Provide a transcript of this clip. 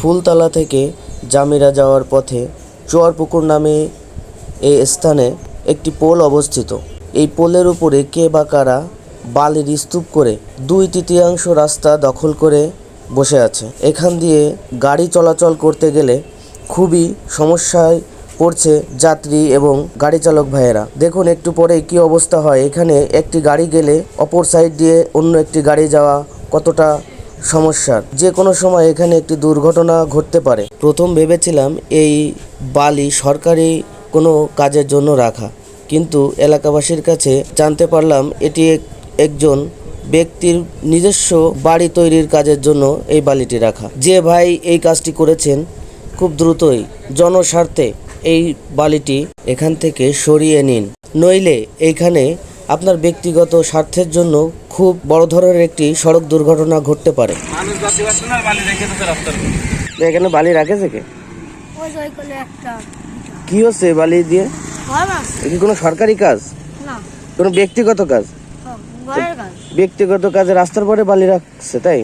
ফুলতলা থেকে জামিরা যাওয়ার পথে চুয়ারপুকুর নামে এই স্থানে একটি পোল অবস্থিত। এই পোলের উপরে কে বা কারা বালির স্তূপ করে 2/3 রাস্তা দখল করে বসে আছে। এখান দিয়ে গাড়ি চলাচল করতে গেলে খুবই সমস্যায় পড়ছে যাত্রী এবং গাড়ি চালক ভাইয়েরা। দেখুন একটু পরে কি অবস্থা হয়। এখানে একটি গাড়ি গেলে অপর সাইড দিয়ে অন্য একটি গাড়ি যাওয়া কতটা সমস্যার। যে কোনো সময় এখানে একটি দুর্ঘটনা ঘটতে পারে। প্রথম ভেবেছিলাম এই বালি সরকারি কোনো কাজের জন্য রাখা, কিন্তু এলাকাবাসীর কাছে জানতে পারলাম এটি একজন ব্যক্তির নিজস্ব বাড়ি তৈরির কাজের জন্য এই বালিটি রাখা। যে ভাই এই কাজটি করেছেন খুব দ্রুতই জনস্বার্থে এই বালিটি এখান থেকে সরিয়ে নিন, নইলে এইখানে আপনার ব্যক্তিগত স্বার্থের জন্য খুব বড় ধরনের একটি সড়ক দুর্ঘটনা ঘটতে পারে। এখানে বালি রাখেছে কে? কি হচ্ছে বালি দিয়ে? কি কোনো সরকারি কাজ? কোনো ব্যক্তিগত কাজ? ব্যক্তিগত কাজে রাস্তার পরে বালি রাখছে, তাই?